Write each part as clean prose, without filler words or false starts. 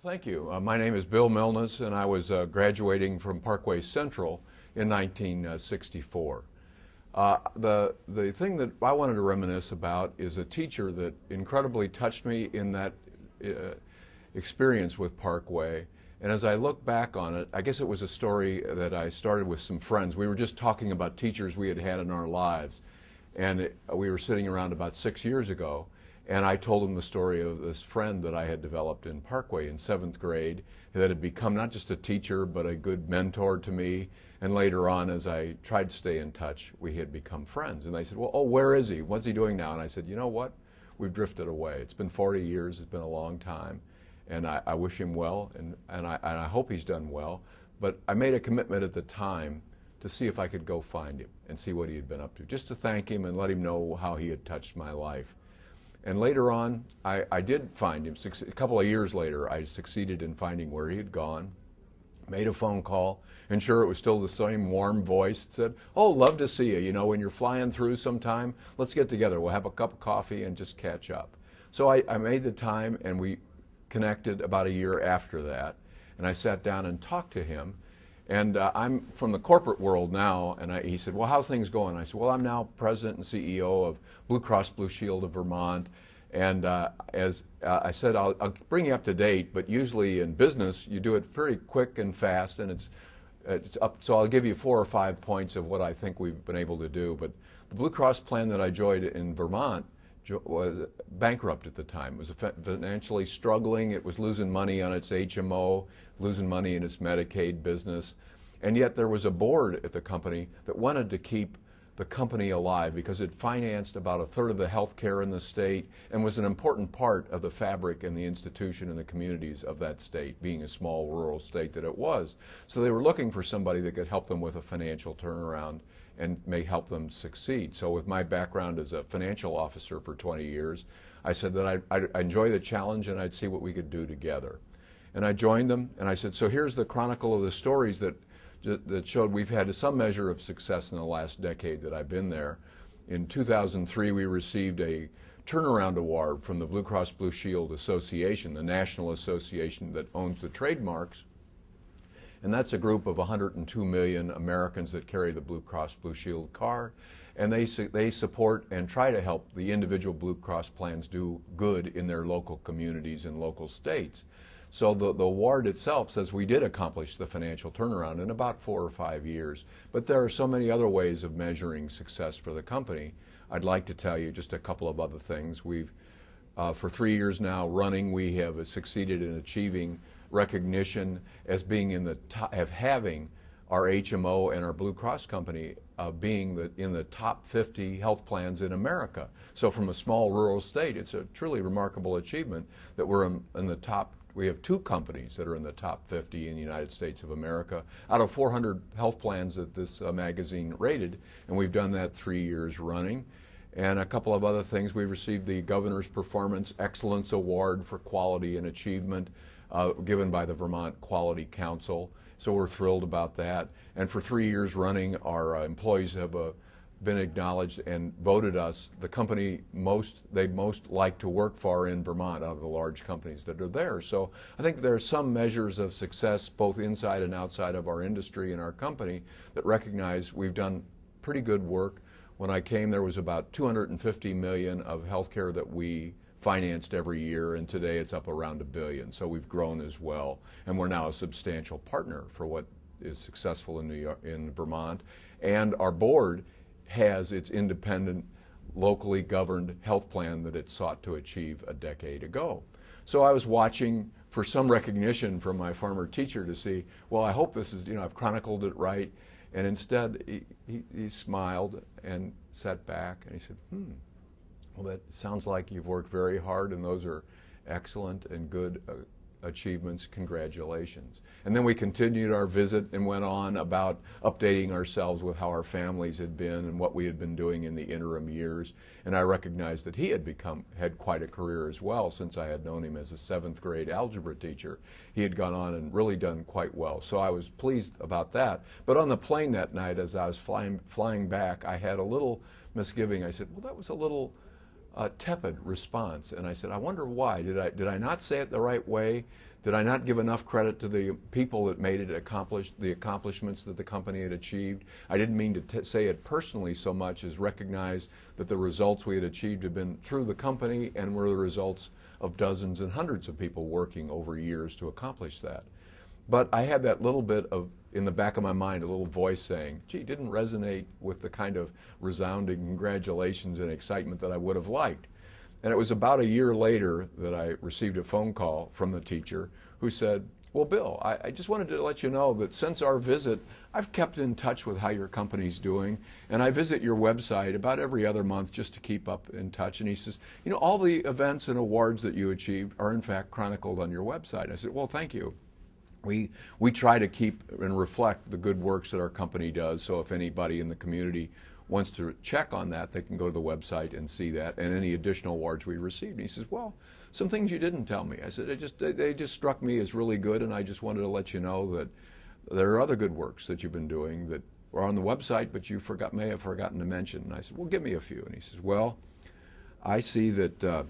Thank you. My name is Bill Milnes, and I was graduating from Parkway Central in 1964. The thing that I wanted to reminisce about is a teacher that incredibly touched me in that experience with Parkway. And as I look back on it, I guess it was a story that I started with some friends. We were just talking about teachers we had had in our lives. And we were sitting around about 6 years ago. And I told him the story of this friend that I had developed in Parkway in 7th grade that had become not just a teacher, but a good mentor to me. And later on, as I tried to stay in touch, we had become friends. And they said, well, oh, where is he? What's he doing now? And I said, you know what? We've drifted away. It's been 40 years. It's been a long time. And I wish him well, and I hope he's done well. But I made a commitment at the time to see if I could go find him and see what he had been up to, just to thank him and let him know how he had touched my life. And later on, I did find him. A couple of years later, I succeeded in finding where he had gone, made a phone call, and sure, it was still the same warm voice that said, oh, love to see you. You know, when you're flying through sometime, let's get together. We'll have a cup of coffee and just catch up. So I made the time, and we connected about a year after that. And I sat down and talked to him. And I'm from the corporate world now, and he said, well, how's things going? I said, well, I'm now president and CEO of Blue Cross Blue Shield of Vermont. And as I said, I'll bring you up to date, but usually in business, you do it pretty quick and fast, and it's up. So I'll give you 4 or 5 points of what I think we've been able to do. But the Blue Cross plan that I joined in Vermont was bankrupt at the time. It was financially struggling. It was losing money on its HMO, losing money in its Medicaid business. And yet there was a board at the company that wanted to keep the company alive because it financed about 1/3 of the health care in the state and was an important part of the fabric and the institution and the communities of that state, being a small rural state that it was. So they were looking for somebody that could help them with a financial turnaround and may help them succeed. So with my background as a financial officer for 20 years, I said that I'd enjoy the challenge and I'd see what we could do together. And I joined them, and I said, so here's the chronicle of the stories that showed we've had some measure of success in the last decade that I've been there. In 2003, we received a turnaround award from the Blue Cross Blue Shield Association, the national association that owns the trademarks. And that's a group of 102 million Americans that carry the Blue Cross Blue Shield card. And they support and try to help the individual Blue Cross plans do good in their local communities and local states. So the award itself says we did accomplish the financial turnaround in about 4 or 5 years. But there are so many other ways of measuring success for the company. I'd like to tell you just a couple of other things. We've, for 3 years now running, we have succeeded in achieving recognition as being in the top, having our HMO and our Blue Cross company being in the top 50 health plans in America. So from a small rural state, it's a truly remarkable achievement that we're in the top. We have 2 companies that are in the top 50 in the United States of America out of 400 health plans that this magazine rated, and we've done that 3 years running. And a couple of other things, we received the Governor's Performance Excellence Award for Quality and Achievement given by the Vermont Quality Council. So we're thrilled about that. And for 3 years running, our employees have been acknowledged and voted us the company they most like to work for in Vermont out of the large companies that are there. So I think there are some measures of success both inside and outside of our industry and our company that recognize we've done pretty good work. When I came, there was about $250 million of healthcare that we financed every year, and today it's up around $1 billion. So we've grown as well, and we're now a substantial partner for what is successful in Vermont. And our board has its independent, locally governed health plan that it sought to achieve a decade ago. So I was watching for some recognition from my former teacher to see, well, I hope this is, I've chronicled it right. And instead, he smiled and sat back and he said, well, that sounds like you've worked very hard, and those are excellent and good achievements. Congratulations. And then we continued our visit and went on about updating ourselves with how our families had been and what we had been doing in the interim years. And I recognized that he had quite a career as well, since I had known him as a 7th grade algebra teacher. He had gone on and really done quite well. So I was pleased about that. But on the plane that night, as I was flying back, I had a little misgiving. I said, well, that was a little tepid response. And I said, I wonder why. Did I not say it the right way? Did I not give enough credit to the people that made it the accomplishments that the company had achieved? I didn't mean to say it personally so much as recognize that the results we had achieved had been through the company and were the results of dozens and hundreds of people working over years to accomplish that. But I had that little bit of, in the back of my mind, a little voice saying, gee, it didn't resonate with the kind of resounding congratulations and excitement that I would have liked. And it was about a year later that I received a phone call from the teacher who said, well, Bill, I just wanted to let you know that since our visit, I've kept in touch with how your company's doing, and I visit your website about every other month just to keep up in touch. And he says, you know, all the events and awards that you achieved are in fact chronicled on your website. I said, well, thank you. We try to keep and reflect the good works that our company does, so if anybody in the community wants to check on that, they can go to the website and see that and any additional awards we received. And he says, well, some things you didn't tell me. I said, they just struck me as really good, and I just wanted to let you know that there are other good works that you've been doing that are on the website, but you may have forgotten to mention. And I said, well, give me a few. And he says, well, I see that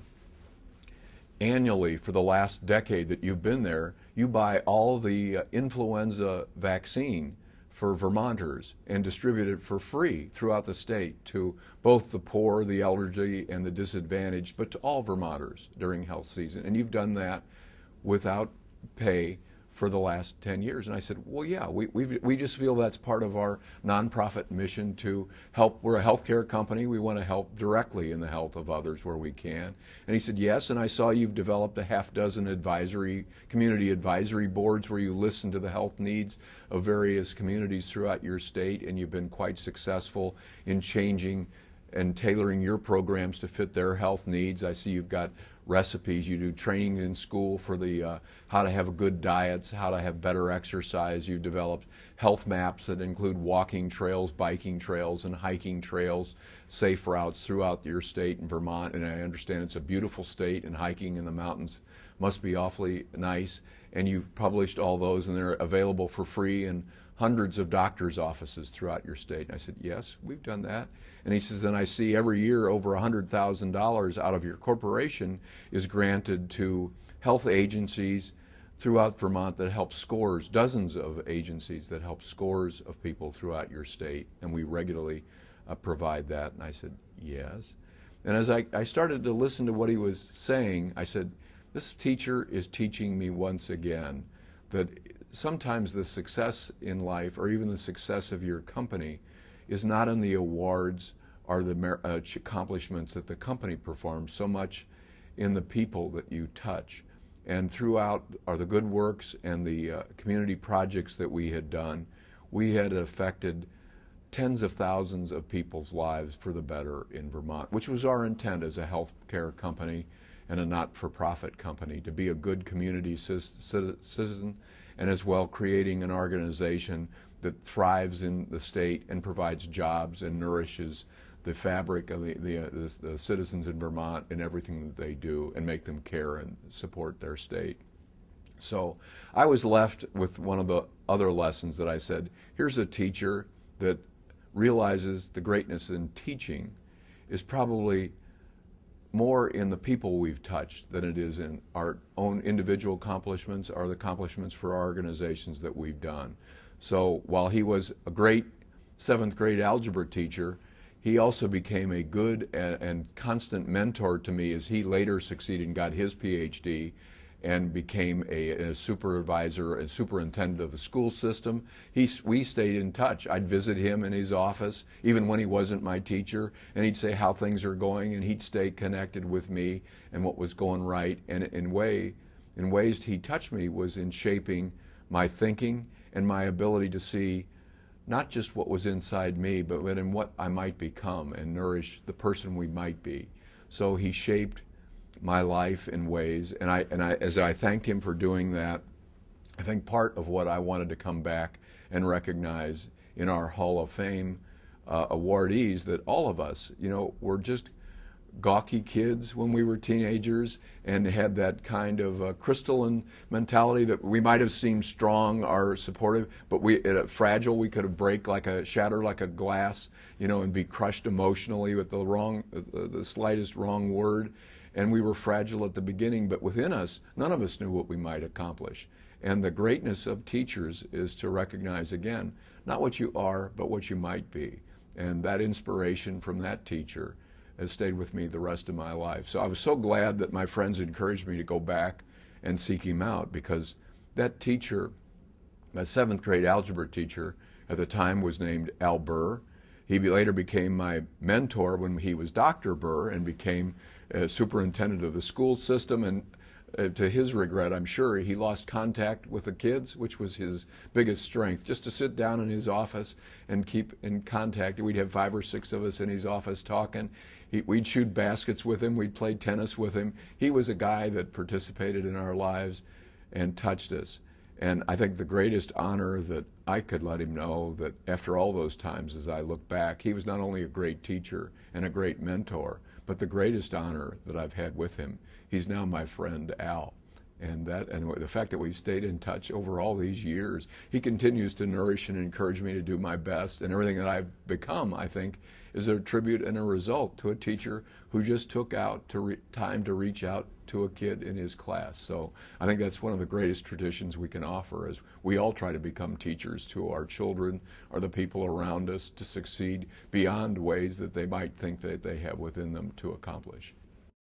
annually for the last decade that you've been there, you buy all the influenza vaccine for Vermonters and distribute it for free throughout the state to both the poor, the elderly, and the disadvantaged, but to all Vermonters during health season. And you've done that without pay for the last 10 years. And I said, well, yeah, we just feel that's part of our nonprofit mission to help. We're a healthcare company. We want to help directly in the health of others where we can. And he said, yes, and I saw you've developed a half-dozen community advisory boards where you listen to the health needs of various communities throughout your state, and you've been quite successful in changing and tailoring your programs to fit their health needs. I see you've got recipes. You do training in school for the how to have good diets, how to have better exercise. You've developed health maps that include walking trails, biking trails, and hiking trails, safe routes throughout your state in Vermont. And I understand it's a beautiful state, and hiking in the mountains must be awfully nice. And you've published all those, and they're available for free in hundreds of doctors' offices throughout your state. And I said, yes, we've done that. And he says, and I see every year over $100,000 out of your corporation is granted to health agencies throughout Vermont that help scores, dozens of agencies that help scores of people throughout your state, and we regularly provide that. And I said, yes. And as I started to listen to what he was saying, I said, this teacher is teaching me once again that sometimes the success in life, or even the success of your company, is not in the awards or the accomplishments that the company performs, so much in the people that you touch. And throughout are the good works and the community projects that we had done. We had affected tens of thousands of people's lives for the better in Vermont, which was our intent as a healthcare company and a not-for-profit company, to be a good community citizen, and as well creating an organization that thrives in the state and provides jobs and nourishes the fabric of the citizens in Vermont in everything that they do, and make them care and support their state. So I was left with one of the other lessons that I said, here's a teacher that realizes the greatness in teaching is probably more in the people we've touched than it is in our own individual accomplishments or the accomplishments for our organizations that we've done. So while he was a great 7th grade algebra teacher, he also became a good and constant mentor to me as he later succeeded and got his PhD and became a supervisor and superintendent of the school system. We stayed in touch. I'd visit him in his office, even when he wasn't my teacher, and he'd say how things are going, and he'd stay connected with me and what was going right. And in ways he touched me was in shaping my thinking and my ability to see not just what was inside me, but in what I might become and nourish the person we might be. So he shaped my life in ways, and as I thanked him for doing that, I think part of what I wanted to come back and recognize in our Hall of Fame awardees, that all of us, we're just gawky kids when we were teenagers and had that kind of crystalline mentality that we might have seemed strong or supportive, but fragile. We could have shatter like a glass, and be crushed emotionally with the slightest wrong word. And we were fragile at the beginning, but within us, none of us knew what we might accomplish. And the greatness of teachers is to recognize, again, not what you are, but what you might be. And that inspiration from that teacher has stayed with me the rest of my life. So I was so glad that my friends encouraged me to go back and seek him out, because that teacher, my 7th grade algebra teacher at the time, was named Al Burr. He later became my mentor when he was Dr. Burr and became superintendent of the school system. And to his regret, I'm sure, he lost contact with the kids, which was his biggest strength, just to sit down in his office and keep in contact. We'd have 5 or 6 of us in his office talking. We'd shoot baskets with him. We'd play tennis with him. He was a guy that participated in our lives and touched us. And I think the greatest honor that I could let him know, that after all those times, as I look back, he was not only a great teacher and a great mentor, but the greatest honor that I've had with him, he's now my friend Al. And the fact that we've stayed in touch over all these years, he continues to nourish and encourage me to do my best. And everything that I've become, I think, is a tribute and a result to a teacher who just took out time to reach out to a kid in his class. So I think that's one of the greatest traditions we can offer, is we all try to become teachers to our children or the people around us to succeed beyond ways that they might think that they have within them to accomplish.